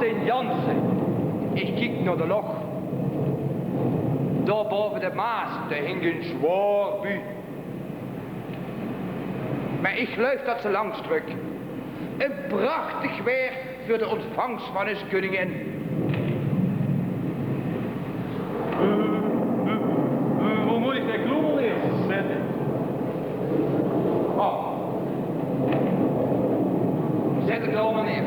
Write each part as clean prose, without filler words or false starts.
Martin Jansen. Ik kijk naar de log. Daar boven de Maas, daar hing een zwaar bu. Maar ik geloof dat ze langs druk. Een prachtig weer voor de ontvangst van ons koningin. Hoe moet ik de klommel eerst zetten? Oh. Zet het allemaal neer.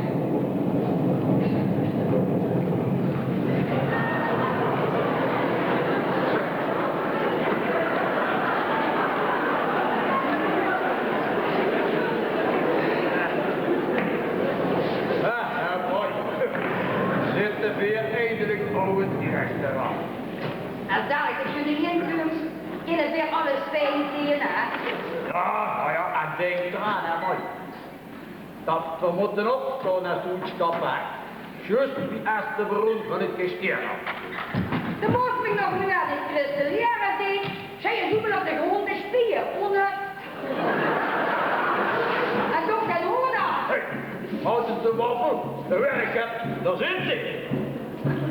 En daar is de koningin in het weer alles fijn DNA. Ja, en denk eraan, hè, mooi. Dat we moeten opstaan naar zo'n stappen. Juist die eerste bron van het gesteer. De moest me nog naar de cristalleren deed. Zij je zoeken op de grond te spieren. En toch geen hoorda. Hé, houd het de wapen. De werken, daar zit ze.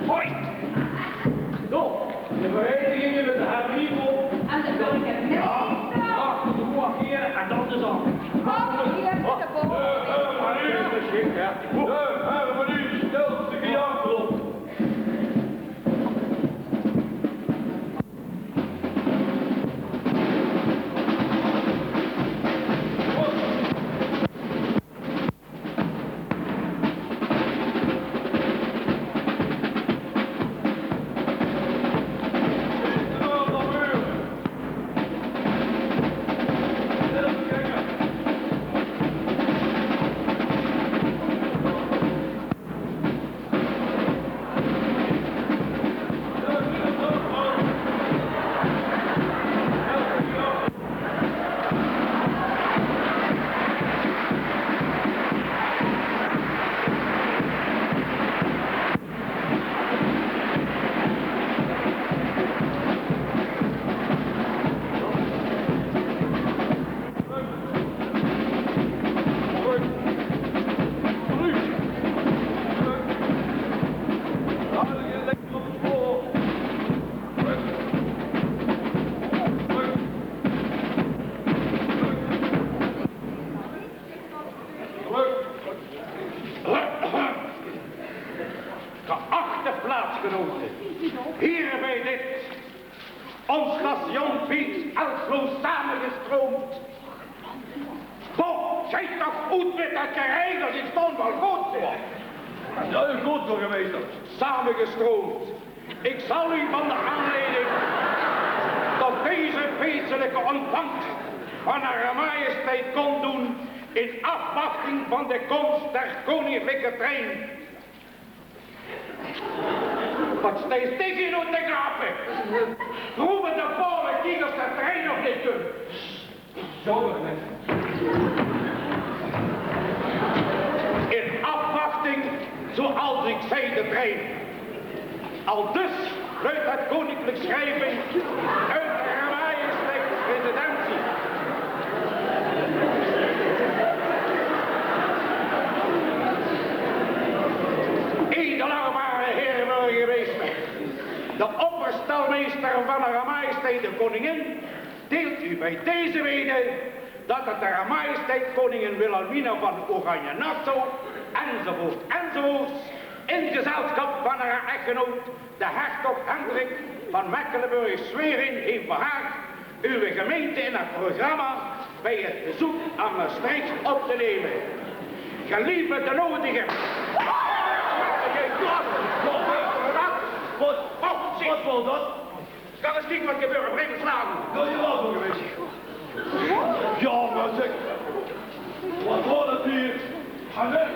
Hoi. Zo, de verenigingen met de hernieuwing. En de burger. Ja, achter de hoog hier en dan de zand. Achter hier met de boom. Maar nu stelt de gejaagd op. Geachte plaatsgenoten, hier bij dit, ons gast Jan Piet Elslo samengestroomd. Bob, zij toch goed met dat terrein, dat is dan wel goed, zeg. Ja, goed, burgemeester. Samengestroomd. Ik zal u van de aanleiding tot deze feestelijke ontvangst van haar majesteit kon doen in afwachting van de komst der koninklijke trein. Wat steeds tegen u te grapen? Roepen de volle kiegels de trein nog niet kunnen. Zo, burgemeester. In afwachting, zoals ik zei, de trein. Al dus luidt het koninklijk schrijven uit de Haar Majesteitsresidentie. Edelaarbare heer burgemeester, de opperstelmeester van Haar Majesteit de Koningin deelt u bij deze reden dat het Haar Majesteit Koningin Wilhelmina van Oranje-Nassau enzovoort in gezelschap van haar echtgenoot de hertog Hendrik van Mecklenburg-Schwerin heeft behaagd uw gemeente in het programma bij het bezoek aan Maastricht op te nemen. Gelieve de nodigen. Wat wil dat? Ga eens kijken wat gebeurt. Breng het slagen. Wil je wel, burgemeester? Ja, maar zeg. Wat wordt het hier? Ga weg.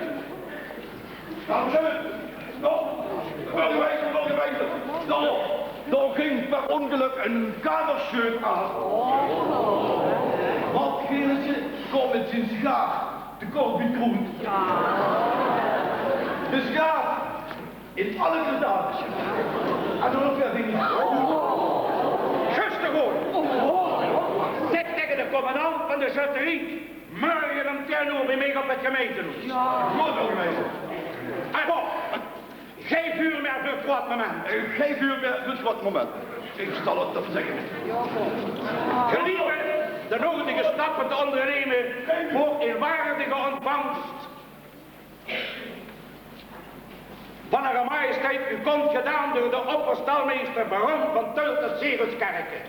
Dames en heren. Stop. Burgemeester. Stop. Daar ging per ongeluk een kamerscheut aan. Wat gingen ze? Kom met zijn sigaar. De koolbiekroen. De sigaar. In alle gradaties. En dan ook weer dingen. Guste gewoon. Zeg tegen de commandant van de châterie. Morgen om 10 uur bij mij op het gemeentehuis. Goed, burgemeester. En Bob, wat moment. Geef u een wat moment. Ik zal het toch zeggen. Gelieve de nodige stappen te ondernemen voor een waardige ontvangst van haar majesteit. U komt gedaan door de opperstalmeester Baron van Tult uit Zegelskerken.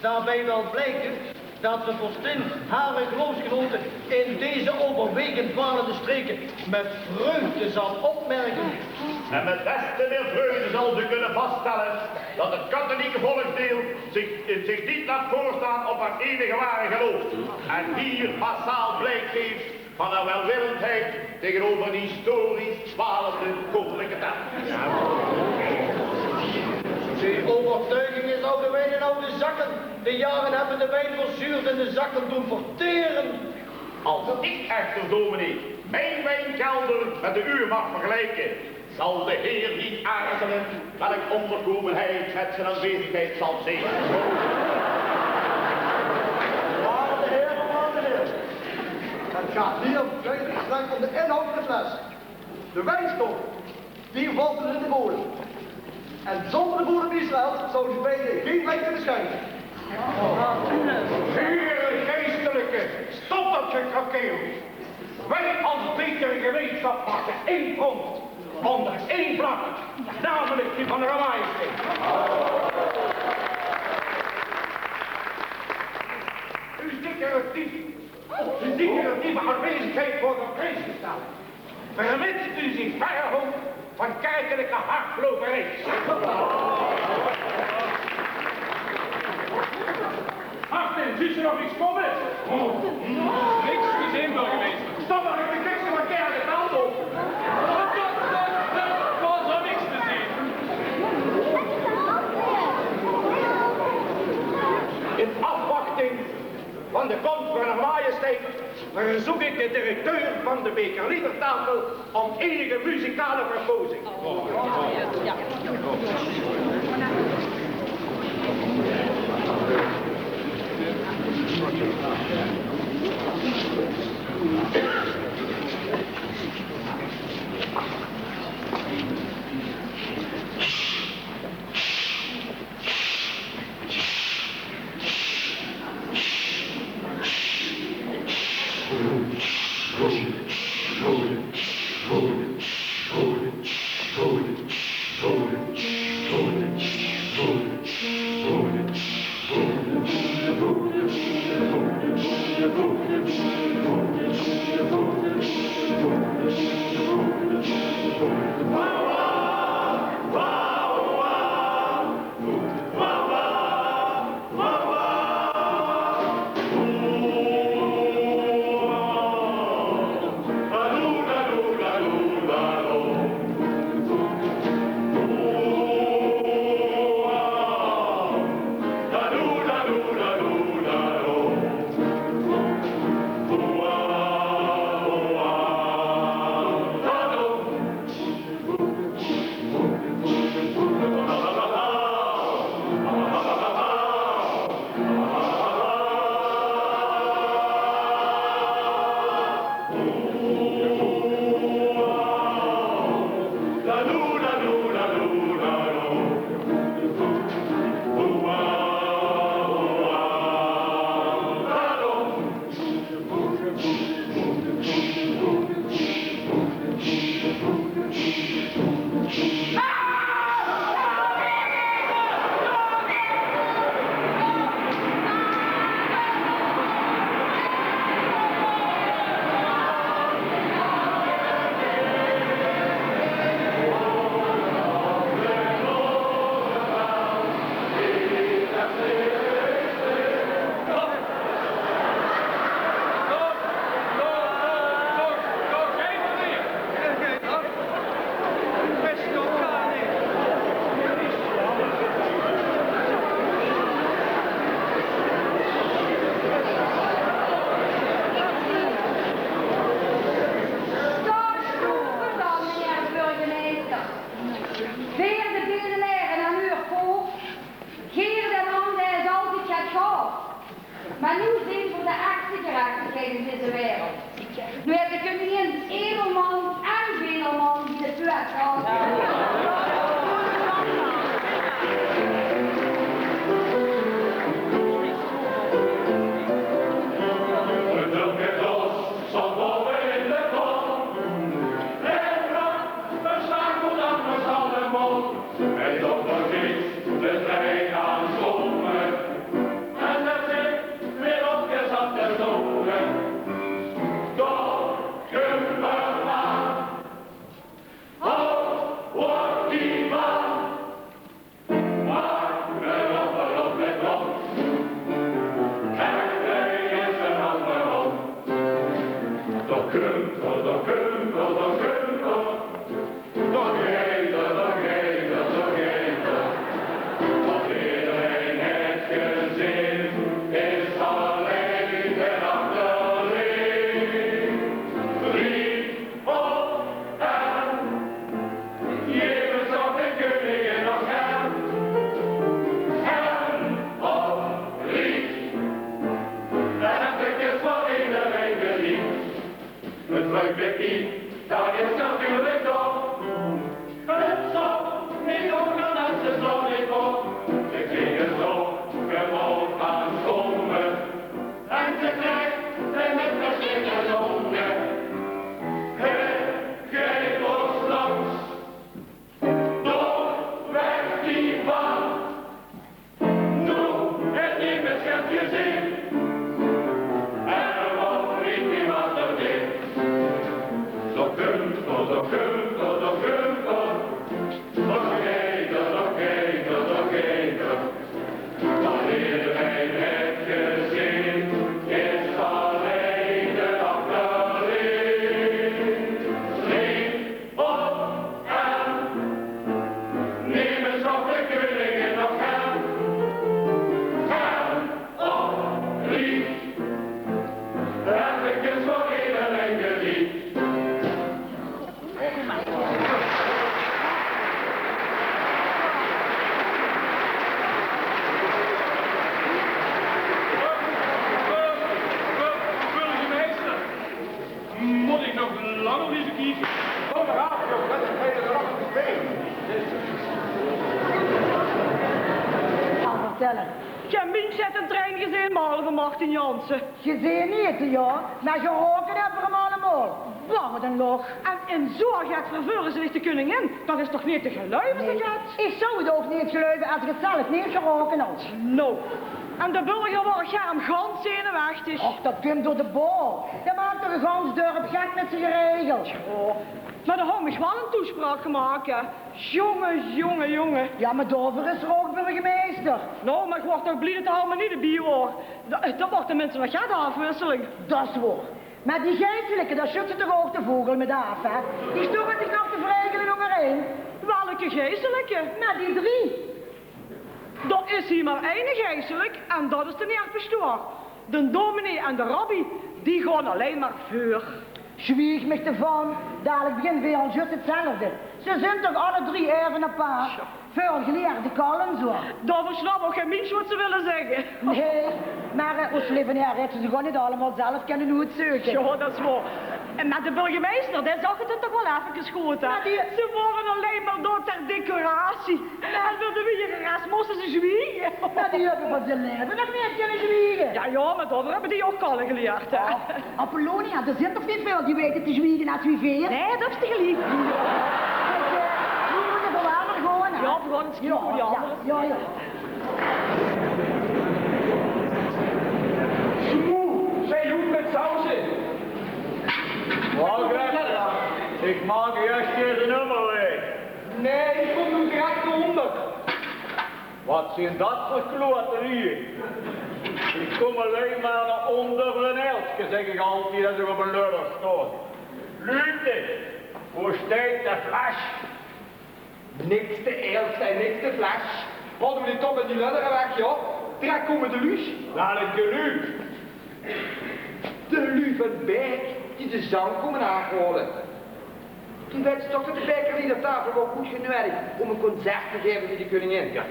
Daarbij wel blijken dat de vorstin haar geloofsgenoten in deze overwegend dwalende streken met vreugde zal opmerken. En met des te meer vreugde zal ze kunnen vaststellen dat het katholieke volksdeel zich niet laat voorstaan op haar enige ware geloof. En hier massaal blijk geeft van haar welwillendheid tegenover die historisch dwalende koninklijke taal. Die overtuiging is algemeen in oude zakken. De jaren hebben de wijn verzuurd en de zakken doen verteren. Als ik echter, dominee, mijn wijnkelder met de uur mag vergelijken, zal de Heer niet aarzelen welk onderkomenheid met zijn aanwezigheid zal zegenen. Waarde heer. Het gaat hier slechts om de inhoud van de fles. De wijnstof, die valt in de bodem. En zonder de boeren Israël zouden ze beiden geen wijn kunnen schenken. Heren geestelijke, stop dat gekrakeel. Wij als betere gemeenschap maken één front, onder één vlag, namelijk die van de majesteit. Uw declaratieve aanwezigheid wordt op prijs gesteld. Vermits u zich verhoudt van kerkelijke hardloperij. Martin, zie je nog iets komen? Niks gezien, burgemeester. Stop maar, ik kijk ze maar keer de kant op. Er was er niks te zien. In afwachting van de komst van haar majesteit verzoek ik de directeur van de bekerliedertafel om enige muzikale verkozing. Maar nu zijn voor de actiegerechtigheid in deze wereld. Nu heeft de koningin edelman en vedelman die de puet gaat. Jamien zet een trein gezien morgen, Martin Jansen. Gezien niet, ja, maar geroken hebben we hem allemaal. Wat een log. En in zo'n gaat vervullen ze de koningin. Dat is toch niet te geloven, Nee. Ik zou het ook niet geloven als ik het zelf niet geroken had. Nou. En de burger wordt hem gans zenuwachtig. Och, dat komt door de bal. Dat maakt toch een gans dorp gek met zijn geregeld. Oh. Maar dan had ik wel een toespraak gemaakt, hè. Jongen. Ja, maar daarvoor is er ook burgemeester. Nou, maar ik word toch blij dat het allemaal niet de bier wordt. Dat wordt tenminste een gat afwisseling. Dat is waar. Maar die geestelijke, daar schudt ze toch ook de vogel met af, hè? Die stoppen zich nog te verregelen nummer 1. Welke geestelijke? Nou, die 3. Er is hier maar één geestelijk en dat is de neer Pastoor. De dominee en de rabbi, die gaan alleen maar voor. Zwieg me ervan, dadelijk begint weer al juist hetzelfde. Ze zijn toch alle 3 even een paar. Veel geleerde kallen zo. Dat versnap ook geen mens wat ze willen zeggen. Nee, maar ons leven her, ze gewoon niet allemaal zelf kunnen hoe het zoeken. Ja, dat is waar. En met de burgemeester, die zag het toch wel even goed, hè? Ze waren alleen maar door ter decoratie. En wilden we hier rest moesten ze zwiegen. Maar die hebben van zijn leven nog niet kunnen zwiegen. Ja, maar dat hebben die ook kallen geleerd, hè? Apollonia, er zijn toch niet veel die weten te zwiegen als wie veer? Nee, dat is te geliefd. we gaan eens kijken hoe die anderen. Ja. Zij doet met sausen. Ik maak juist deze nummer weg. Nee, ik kom nu direct onder. Wat zijn dat voor kloterieën? Ik kom alleen maar naar onder een eltje, zeg ik altijd als ik op een lurder stoot. Lute, hoe steekt de fles? Niks te eerst en niks te fles. Houden we die top met die ludderen weg, joh. Direct komen de luus. Naar het geluid. De lu van Beek die de zang komen aanholen. Toen werd ze toch dat de beker niet op tafel wel goed gewerkt om een concert te geven voor de koningin. Ja.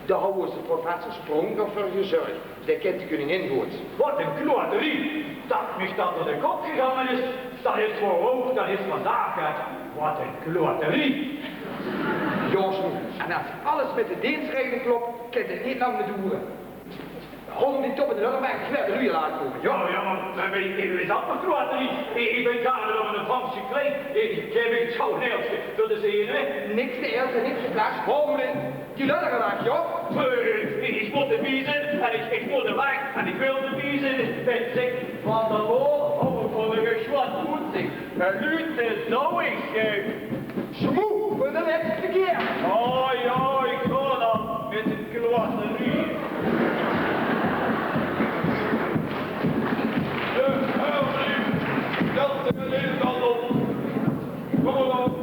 Daar was de professor Spronker voor gezorgd. Zij kent de koningin goed. Wat een kloterie. Dat mij dat door de kop gegaan is, dat is voor ook, dat is vandaag. Wat een kloterie. Joost, en als alles met de dienstregelen klopt, kan het niet lang meer duren. Houden die top in de lucht en ik de luie laten komen. Ja, maar weet je, is dat een kloterie? Ik ben gaande op een Franse kleed. Ik heb het zo neeltje. Dat is hier, Niks te eerst en niks te fles. Houden we die ludderen weg, joh. Ik moet de biezen en ik moet de weg en ik wil de biezen. En zeg, van de boven voor de geschwat moet zich. En nu is nou ik. Smoe, voor de laatste keer. Oh ja, ik ga dan met het kloterie. Dat de geleden kant op. Kom maar op.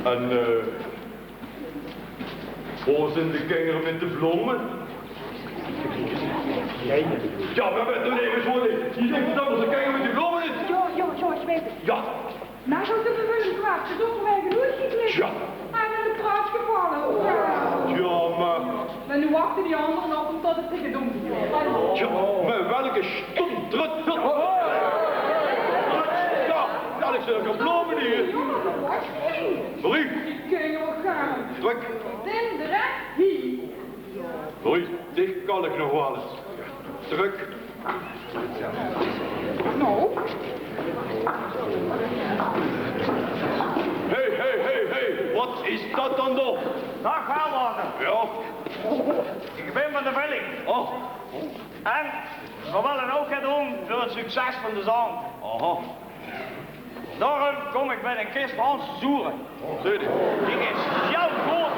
En waar zijn de kinderen met de bloemen? Ja, maar we doen even zo. Je denkt dat onze kinderen met de bloemen is? George, weet het. Ja. Maar zo zitten we in de kwart. Ze doen mij genoeg geklikt. Ja. En in de praat gevallen. Ja, maar... Maar nu wachten die anderen op tot het tegen donker is. Ja, maar welke stomdrut... Ja, dat is zulke bloemen hier. Brief. Kinderen gaan. Druk. Direct hier. Brief, dit kan ik nog wel eens. Druk. Nou. Hey, wat is dat dan nog? Dag Velwagen. Ja. Ik ben van de Velling. Oh. En we willen ook het doen voor het succes van de zang. Aha. Daarom kom ik met een kist Franse zoeren. Zie je? Die is heel goed.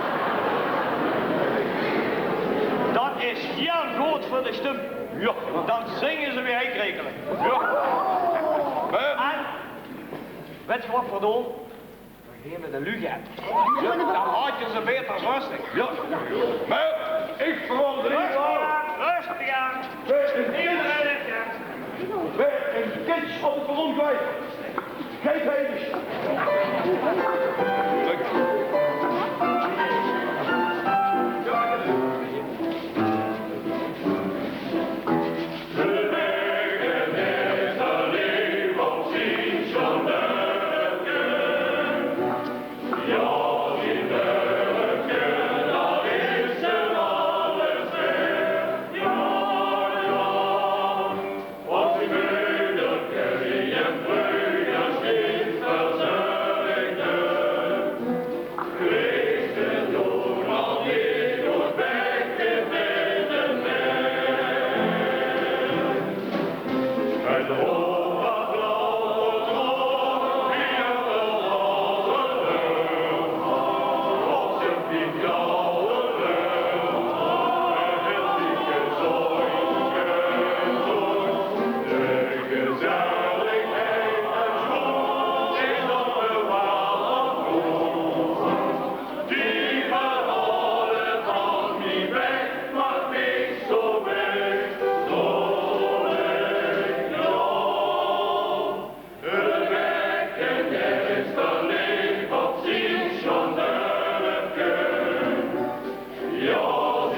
Dat is heel goed voor de stem. Ja. Dan zingen ze weer heekrekelijk. Ja. En, weet je wat voor doel? We gaan met een lucht. Dan had je ze beter rustig. Ja. Maar ik verwonder niet waar. Rustig aan. Iedereen heeft het. Bij een kitsch op het perron kwijt. Geef even. Oh,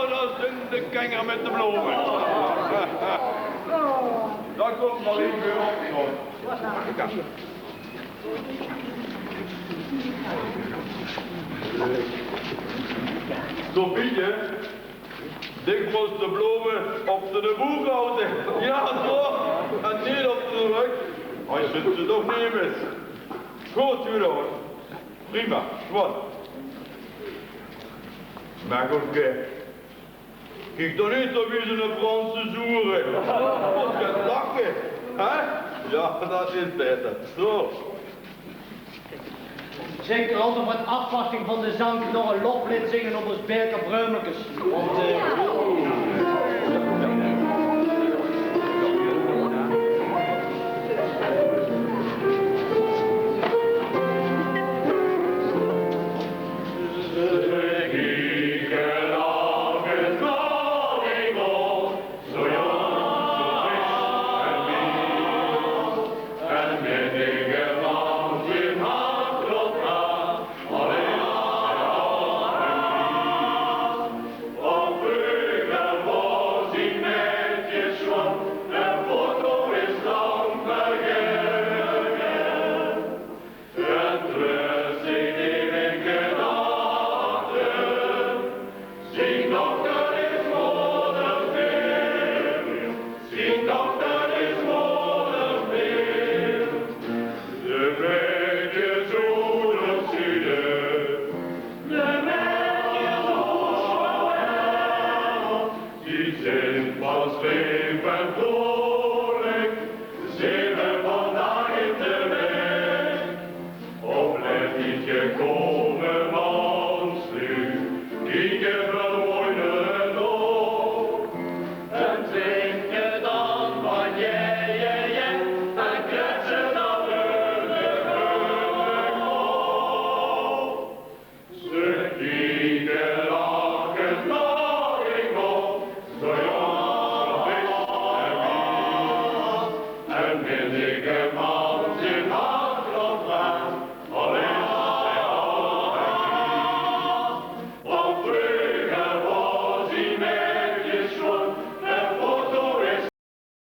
dat zijn de kenger met de bloemen. Dat komt nog even weer op, zo. Sofietje, dik moest de bloemen op de boek houden. Ja, zo. En niet op de rug. Hij zit ze toch niet mis. Goed, hoor. Prima, gewoon. Maar goed, kijk dan niet op wie ze een Franse zoeren. Wat gaat lachen, hè? Ja, dat is beter. Zo. Zeker altijd wat afwachting van de zang nog een loflied zingen op ons Berken Breumelijkes. Want Die zin van leven door.